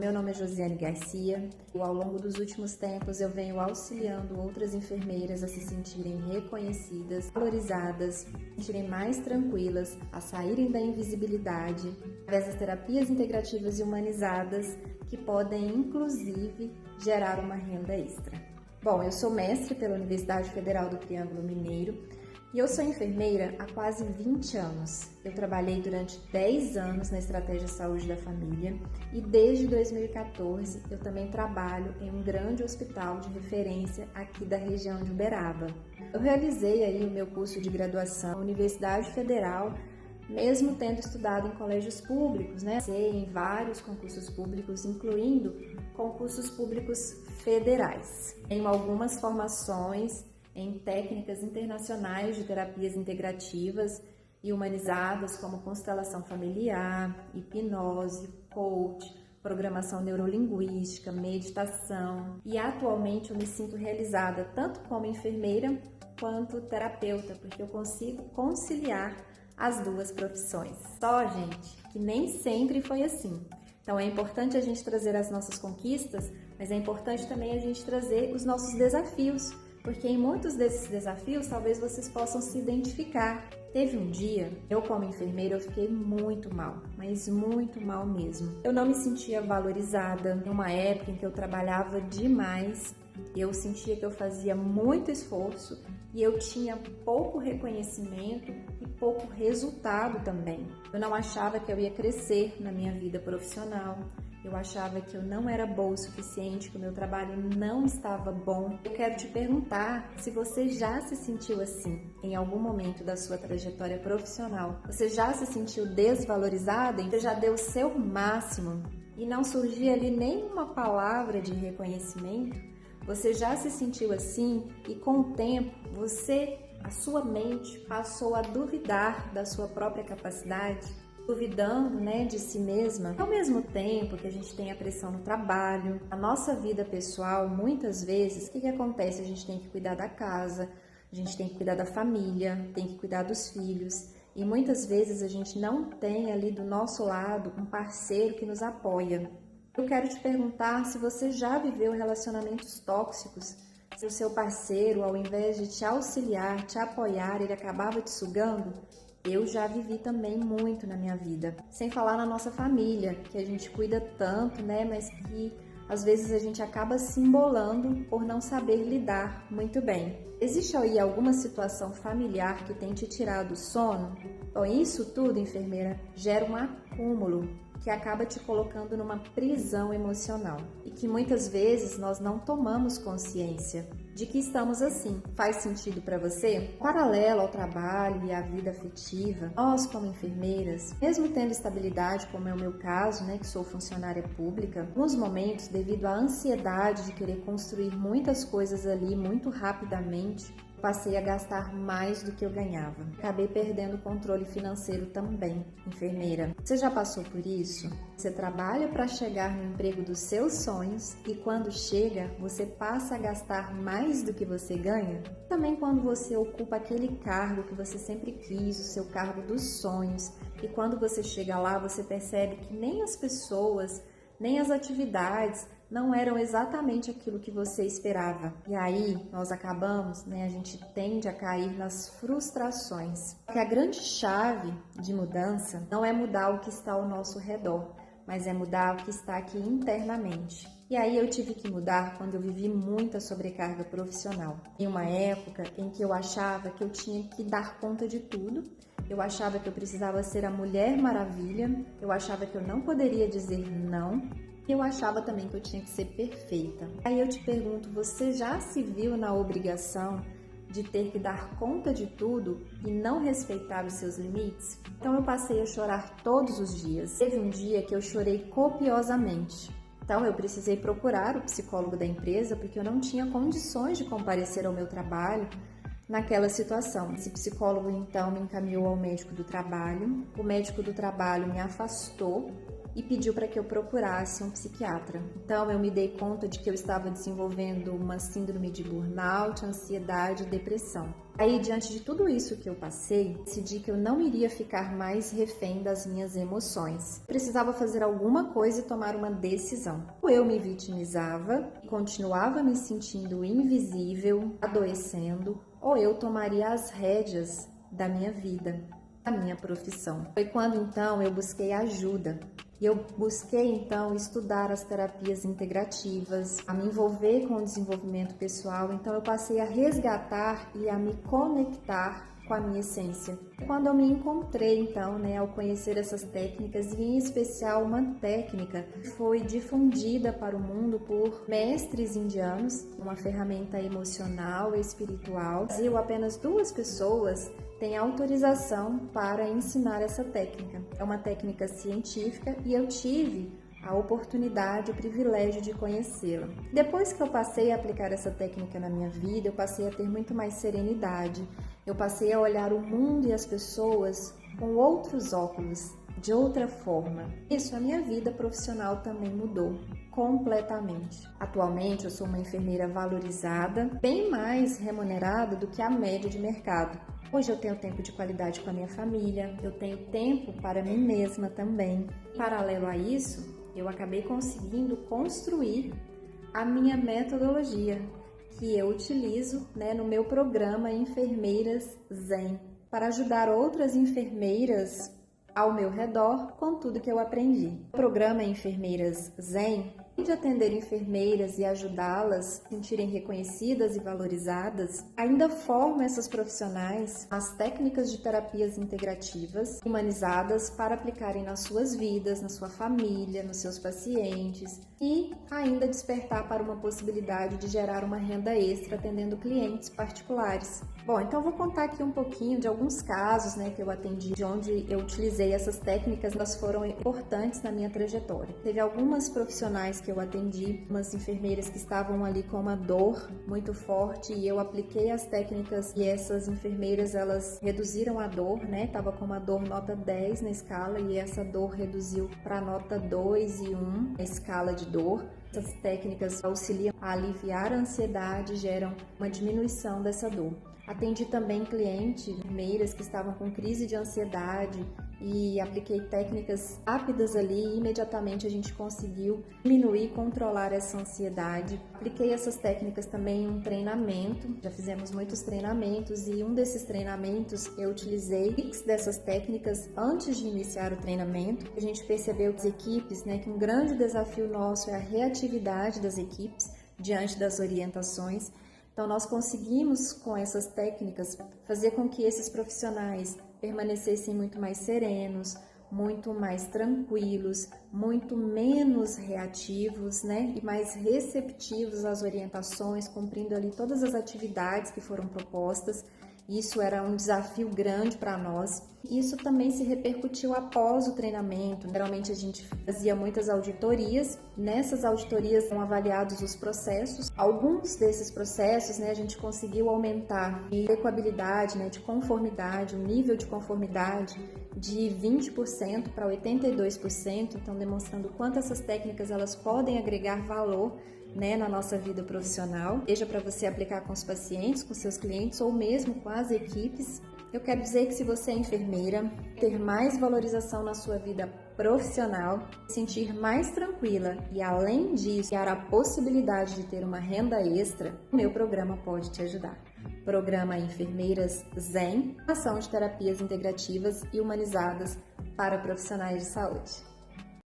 Meu nome é Josiane Garcia e ao longo dos últimos tempos eu venho auxiliando outras enfermeiras a se sentirem reconhecidas, valorizadas, se sentirem mais tranquilas, a saírem da invisibilidade, através das terapias integrativas e humanizadas que podem inclusive gerar uma renda extra. Bom, eu sou mestre pela Universidade Federal do Triângulo Mineiro e eu sou enfermeira há quase 20 anos. Eu trabalhei durante 10 anos na Estratégia Saúde da Família e desde 2014 eu também trabalho em um grande hospital de referência aqui da região de Uberaba. Eu realizei aí o meu curso de graduação na Universidade Federal, mesmo tendo estudado em colégios públicos, né? Passei em vários concursos públicos, incluindo concursos públicos federais. Tenho algumas formações em técnicas internacionais de terapias integrativas e humanizadas, como constelação familiar, hipnose, coach, programação neurolinguística, meditação. E atualmente eu me sinto realizada tanto como enfermeira quanto terapeuta, porque eu consigo conciliar as duas profissões. Só, gente, que nem sempre foi assim. Então é importante a gente trazer as nossas conquistas, mas é importante também a gente trazer os nossos desafios, porque em muitos desses desafios talvez vocês possam se identificar. Teve um dia, eu como enfermeira, eu fiquei muito mal, mas muito mal mesmo. Eu não me sentia valorizada. Em uma época em que eu trabalhava demais, eu sentia que eu fazia muito esforço e eu tinha pouco reconhecimento e pouco resultado também. Eu não achava que eu ia crescer na minha vida profissional. Eu achava que eu não era boa o suficiente, que o meu trabalho não estava bom. Eu quero te perguntar se você já se sentiu assim em algum momento da sua trajetória profissional. Você já se sentiu desvalorizada? Você já deu o seu máximo e não surgia ali nenhuma palavra de reconhecimento? Você já se sentiu assim e com o tempo a sua mente passou a duvidar da sua própria capacidade? Duvidando, de si mesma. Ao mesmo tempo que a gente tem a pressão no trabalho, a nossa vida pessoal, muitas vezes, o que acontece? A gente tem que cuidar da casa, a gente tem que cuidar da família, tem que cuidar dos filhos e muitas vezes a gente não tem ali do nosso lado um parceiro que nos apoia. Eu quero te perguntar se você já viveu relacionamentos tóxicos, se o seu parceiro, ao invés de te auxiliar, te apoiar, ele acabava te sugando. Eu já vivi também muito na minha vida. Sem falar na nossa família, que a gente cuida tanto, mas que às vezes a gente acaba se embolando por não saber lidar muito bem. Existe aí alguma situação familiar que tem te tirado o sono? Bom, isso tudo, enfermeira, gera um acúmulo que acaba te colocando numa prisão emocional e que muitas vezes nós não tomamos consciência de que estamos assim. Faz sentido para você? Paralelo ao trabalho e à vida afetiva, nós como enfermeiras, mesmo tendo estabilidade, como é o meu caso, que sou funcionária pública, alguns momentos, devido à ansiedade de querer construir muitas coisas ali muito rapidamente, passei a gastar mais do que eu ganhava. Acabei perdendo o controle financeiro também, enfermeira. Você já passou por isso? Você trabalha para chegar no emprego dos seus sonhos e quando chega, você passa a gastar mais do que você ganha? Também quando você ocupa aquele cargo que você sempre quis, o seu cargo dos sonhos, e quando você chega lá, você percebe que nem as pessoas, nem as atividades não eram exatamente aquilo que você esperava. E aí nós acabamos, a gente tende a cair nas frustrações. Porque a grande chave de mudança não é mudar o que está ao nosso redor, mas é mudar o que está aqui internamente. E aí eu tive que mudar quando eu vivi muita sobrecarga profissional. Em uma época em que eu achava que eu tinha que dar conta de tudo, eu achava que eu precisava ser a Mulher Maravilha, eu achava que eu não poderia dizer não, eu achava também que eu tinha que ser perfeita. Aí eu te pergunto, você já se viu na obrigação de ter que dar conta de tudo e não respeitar os seus limites? Então eu passei a chorar todos os dias. Teve um dia que eu chorei copiosamente. Então eu precisei procurar o psicólogo da empresa porque eu não tinha condições de comparecer ao meu trabalho naquela situação. Esse psicólogo então me encaminhou ao médico do trabalho. O médico do trabalho me afastou e pediu para que eu procurasse um psiquiatra. Então eu me dei conta de que eu estava desenvolvendo uma síndrome de burnout, ansiedade e depressão. Aí, diante de tudo isso que eu passei, decidi que eu não iria ficar mais refém das minhas emoções. Precisava fazer alguma coisa e tomar uma decisão. Ou eu me vitimizava e continuava me sentindo invisível, adoecendo, ou eu tomaria as rédeas da minha vida, da minha profissão. Foi quando então eu busquei ajuda. E eu busquei então estudar as terapias integrativas, a me envolver com o desenvolvimento pessoal. Então eu passei a resgatar e a me conectar com a minha essência. Quando eu me encontrei então, ao conhecer essas técnicas, e em especial uma técnica que foi difundida para o mundo por mestres indianos, uma ferramenta emocional e espiritual. No Brasil, apenas 2 pessoas têm autorização para ensinar essa técnica. É uma técnica científica e eu tive a oportunidade, o privilégio de conhecê-la. Depois que eu passei a aplicar essa técnica na minha vida, eu passei a ter muito mais serenidade. Eu passei a olhar o mundo e as pessoas com outros óculos, de outra forma. Isso, a minha vida profissional também mudou completamente. Atualmente eu sou uma enfermeira valorizada, bem mais remunerada do que a média de mercado. Hoje eu tenho tempo de qualidade com a minha família, eu tenho tempo para mim mesma também. Paralelo a isso, eu acabei conseguindo construir a minha metodologia, que eu utilizo no meu programa Enfermeiras Zen, para ajudar outras enfermeiras ao meu redor com tudo que eu aprendi. O programa Enfermeiras Zen, de atender enfermeiras e ajudá-las a se sentirem reconhecidas e valorizadas, ainda forma essas profissionais as técnicas de terapias integrativas humanizadas para aplicarem nas suas vidas, na sua família, nos seus pacientes e ainda despertar para uma possibilidade de gerar uma renda extra atendendo clientes particulares. Bom, então eu vou contar aqui um pouquinho de alguns casos que eu atendi, de onde eu utilizei essas técnicas, elas foram importantes na minha trajetória. Teve algumas profissionais que eu atendi, umas enfermeiras que estavam ali com uma dor muito forte e eu apliquei as técnicas e essas enfermeiras, elas reduziram a dor, Tava com uma dor nota 10 na escala e essa dor reduziu para nota 2 e 1 na escala de dor. Essas técnicas auxiliam a aliviar a ansiedade e geram uma diminuição dessa dor. Atendi também clientes, enfermeiras que estavam com crise de ansiedade e apliquei técnicas rápidas ali e imediatamente a gente conseguiu diminuir e controlar essa ansiedade. Apliquei essas técnicas também em um treinamento, já fizemos muitos treinamentos e um desses treinamentos eu utilizei dessas técnicas antes de iniciar o treinamento. A gente percebeu que as equipes, que um grande desafio nosso é a reatividade das equipes diante das orientações. Então, nós conseguimos, com essas técnicas, fazer com que esses profissionais permanecessem muito mais serenos, muito mais tranquilos, muito menos reativos, e mais receptivos às orientações, cumprindo ali todas as atividades que foram propostas. Isso era um desafio grande para nós. Isso também se repercutiu após o treinamento. Geralmente a gente fazia muitas auditorias. Nessas auditorias são avaliados os processos. Alguns desses processos, a gente conseguiu aumentar de adequabilidade, de conformidade, o nível de conformidade de 20% para 82%. Então, demonstrando quanto essas técnicas elas podem agregar valor na nossa vida profissional, seja para você aplicar com os pacientes, com seus clientes ou mesmo com as equipes. Eu quero dizer que se você é enfermeira, ter mais valorização na sua vida profissional, se sentir mais tranquila e além disso, ter a possibilidade de ter uma renda extra, o meu programa pode te ajudar. Programa Enfermeiras Zen, ação de terapias integrativas e humanizadas para profissionais de saúde.